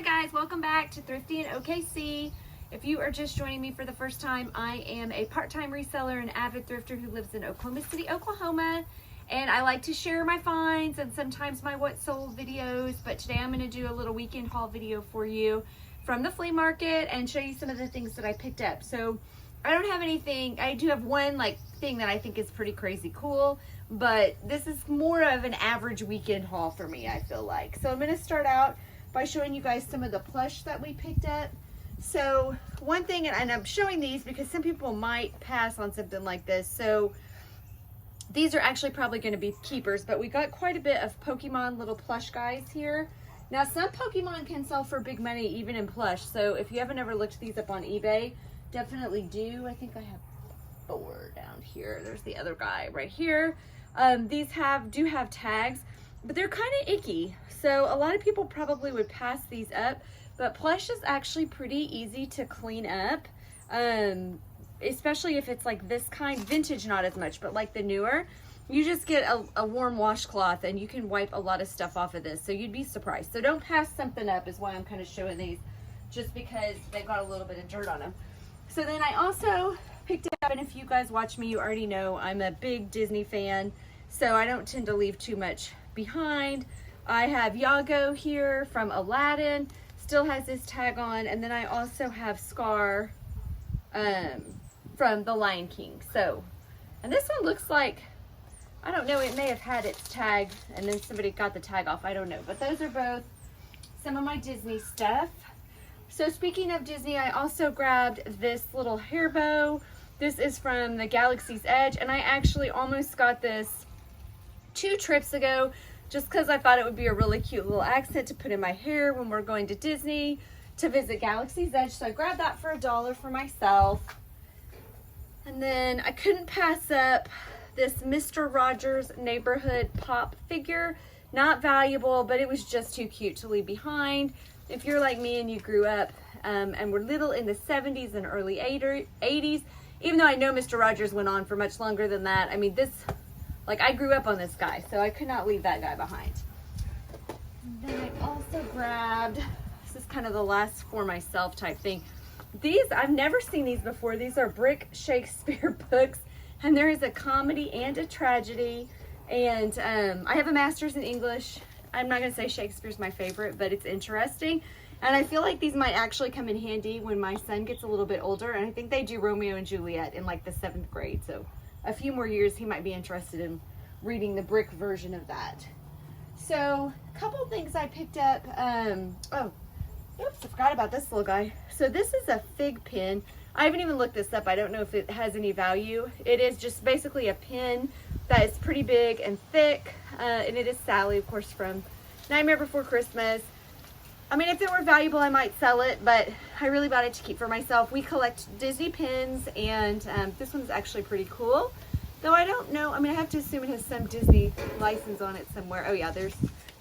guys, welcome back to Thrifty and OKC. If you are just joining me for the first time, I am a part-time reseller and avid thrifter who lives in Oklahoma City, Oklahoma. And I like to share my finds and sometimes my what sold videos, but today I'm going to do a little weekend haul video for you from the flea market and show you some of the things that I picked up. So I don't have anything, I do have one thing that I think is pretty crazy cool, but this is more of an average weekend haul for me, I feel like. So I'm going to start out by showing you guys some of the plush that we picked up. So one thing, and I'm showing these because some people might pass on something like this. So these are actually probably going to be keepers, but we got quite a bit of Pokemon little plush guys here. Now some Pokemon can sell for big money even in plush. So if you haven't ever looked these up on eBay, definitely do. I think I have 4 down here. There's the other guy right here. These do have tags, but they're kind of icky. So a lot of people probably would pass these up, but plush is actually pretty easy to clean up. Especially if it's like this kind, vintage not as much, but like the newer, you just get a warm washcloth and you can wipe a lot of stuff off of this. So you'd be surprised. So don't pass something up is why I'm kind of showing these, just because they've got a little bit of dirt on them. So then I also picked up, and if you guys watch me, you already know I'm a big Disney fan, so I don't tend to leave too much behind. I have Yago here from Aladdin, still has this tag on, and then I also have Scar from The Lion King. So, and this one looks like, I don't know, it may have had its tag and then somebody got the tag off, I don't know. But those are both some of my Disney stuff. So speaking of Disney, I also grabbed this little hair bow. This is from the Galaxy's Edge, and I actually almost got this 2 trips ago just because I thought it would be a really cute little accent to put in my hair when we're going to Disney to visit Galaxy's Edge. So I grabbed that for $1 for myself. And then I couldn't pass up this Mr. Rogers Neighborhood Pop figure. Not valuable, but it was just too cute to leave behind. If you're like me and you grew up and were little in the 70s and early 80s, even though I know Mr. Rogers went on for much longer than that, I mean, I grew up on this guy, so I could not leave that guy behind. And then I also grabbed, this is kind of the last for myself type thing. These, I've never seen these before. These are brick Shakespeare books, and there is a comedy and a tragedy. And I have a master's in English. I'm not gonna say Shakespeare's my favorite, but it's interesting. And I feel like these might actually come in handy when my son gets a little bit older. And I think they do Romeo and Juliet in like the 7th grade. So a few more years, he might be interested in reading the brick version of that. So a couple things I picked up. Oh, oops, I forgot about this little guy. So this is a fig pin. I haven't even looked this up. I don't know if it has any value. It is just basically a pin that is pretty big and thick. And it is Sally, of course, from Nightmare Before Christmas. I mean, if it were valuable, I might sell it, but I really bought it to keep for myself. We collect Disney pins, and this one's actually pretty cool. Though I don't know, I mean, I have to assume it has some Disney license on it somewhere. Oh yeah, there's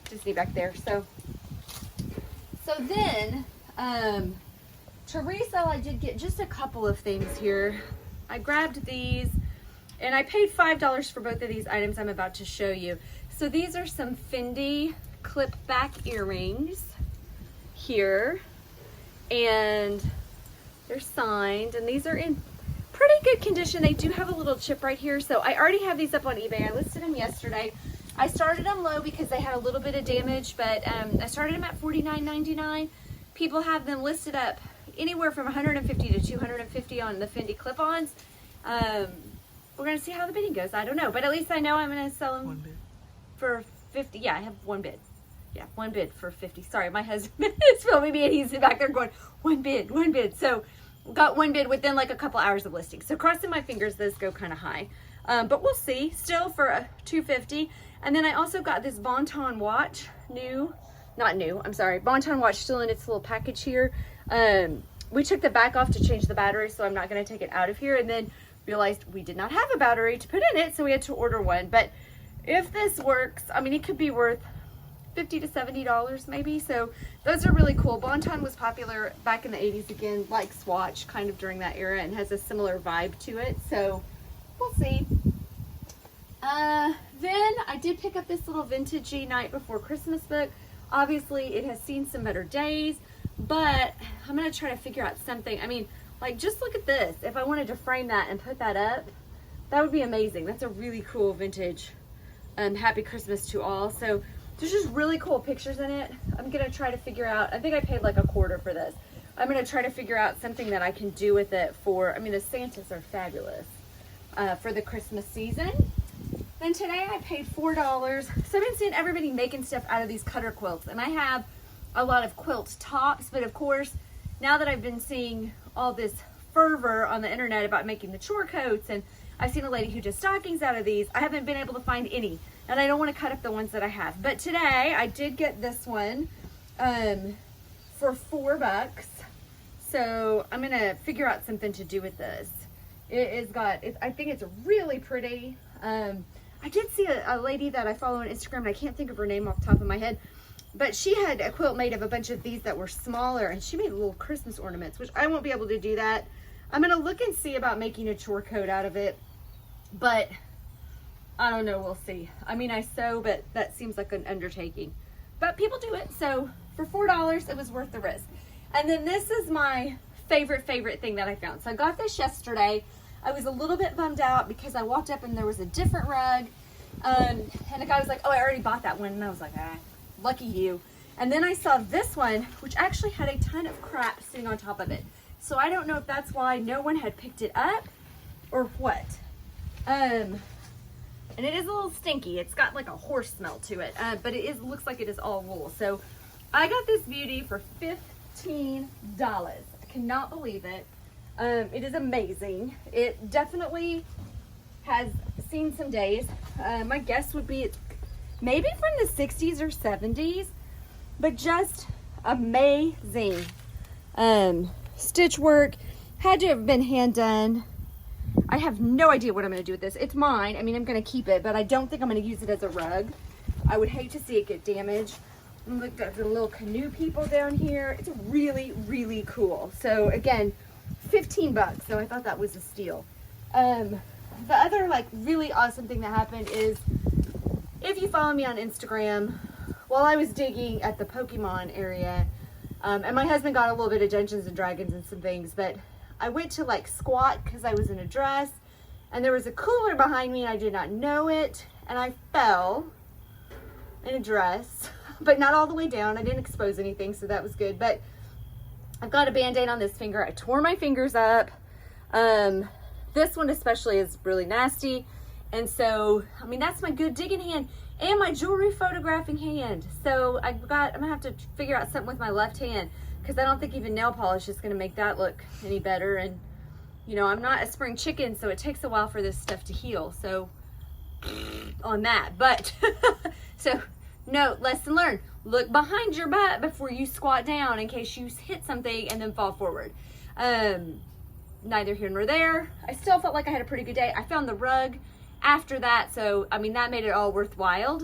Disney back there. So then, to resell, I did get just a couple of things here. I grabbed these, and I paid $5 for both of these items I'm about to show you. So these are some Fendi clip back earrings here, and they're signed, and these are in pretty good condition. They do have a little chip right here. So I already have these up on eBay. I listed them yesterday. I started them low because they had a little bit of damage, but I started them at $49.99. People have them listed up anywhere from $150 to $250 on the Fendi clip-ons. We're gonna see how the bidding goes. I don't know, but at least I know I'm gonna sell them 1 bid for 50. Yeah, I have 1 bid. Yeah, 1 bid for 50. Sorry, my husband is filming me and he's back there going, 1 bid, 1 bid. So got 1 bid within like a couple hours of listing. So crossing my fingers, those go kind of high. But we'll see. Still for $250. And then I also got this Bon-Ton watch, Bon-Ton watch still in its little package here. We took the back off to change the battery, so I'm not going to take it out of here. And then realized we did not have a battery to put in it, so we had to order one. But if this works, I mean, it could be worth $50 to $70 maybe. So those are really cool. Bon-Ton was popular back in the 80s again, like Swatch, kind of during that era, and has a similar vibe to it. So we'll see. Then I did pick up this little vintagey Night Before Christmas book. Obviously, it has seen some better days. but I'm gonna try to figure out something. I mean, like, just look at this. If I wanted to frame that and put that up, that would be amazing. That's a really cool vintage Happy Christmas to all. So there's just really cool pictures in it. I'm gonna try to figure out, I think I paid like $1/4 for this. I'm gonna try to figure out something that I can do with it for, I mean, the Santas are fabulous for the Christmas season. Then today I paid $4. So I've been seeing everybody making stuff out of these cutter quilts, and I have a lot of quilt tops, but of course, now that I've been seeing all this fervor on the internet about making the chore coats, and I've seen a lady who does stockings out of these, I haven't been able to find any, and I don't want to cut up the ones that I have. But today I did get this one for $4. So I'm gonna figure out something to do with this. I think it's really pretty. I did see a lady that I follow on Instagram, and I can't think of her name off the top of my head, but she had a quilt made of a bunch of these that were smaller, and she made little Christmas ornaments, which I won't be able to do that. I'm gonna look and see about making a chore coat out of it, but I don't know, we'll see. I mean, I sew, but that seems like an undertaking. But people do it, so for $4, it was worth the risk. And then this is my favorite thing that I found. So I got this yesterday. I was a little bit bummed out because I walked up and there was a different rug. And the guy was like, oh, I already bought that one. And I was like, ah, lucky you. And then I saw this one, which actually had a ton of crap sitting on top of it. So I don't know if that's why no one had picked it up or what. And it is a little stinky. It's got like a horse smell to it, but it looks like it is all wool. So I got this beauty for $15. I cannot believe it. It is amazing. It definitely has seen some days. My guess would be it's maybe from the 60s or 70s, but just amazing. Stitch work, had to have been hand done. I have no idea what I'm going to do with this. It's mine. I mean, I'm going to keep it, but I don't think I'm going to use it as a rug. I would hate to see it get damaged. And look at the little canoe people down here. It's really cool. So again, $15. So I thought that was a steal. The other like really awesome thing that happened is, if you follow me on Instagram, while I was digging at the Pokemon area, and my husband got a little bit of Dungeons and Dragons and some things, but I went to like squat because I was in a dress, and there was a cooler behind me and I did not know it, and I fell in a dress, but not all the way down. I didn't expose anything, so that was good. But I've got a band-aid on this finger. I tore my fingers up. This one especially is really nasty, and so I mean, that's my good digging hand and my jewelry photographing hand. So I'm gonna have to figure out something with my left hand, because I don't think even nail polish is gonna make that look any better. And you know, I'm not a spring chicken, so it takes a while for this stuff to heal. So on that, but so note, lesson learned, look behind your butt before you squat down in case you hit something and then fall forward. Neither here nor there. I still felt like I had a pretty good day. I found the rug after that, so I mean, that made it all worthwhile.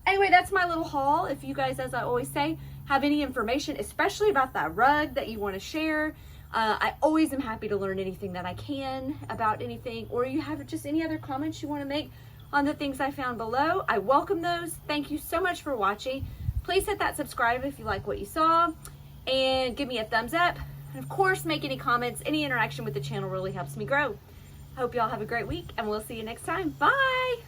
Anyway, that's my little haul. If you guys, as I always say, have any information, especially about that rug, that you want to share, I always am happy to learn anything that I can about anything, or you have just any other comments you want to make on the things I found below. I welcome those. Thank you so much for watching. Please hit that subscribe if you like what you saw, and give me a thumbs up. And of course, make any comments. Any interaction with the channel really helps me grow. I hope you all have a great week, and we'll see you next time. Bye!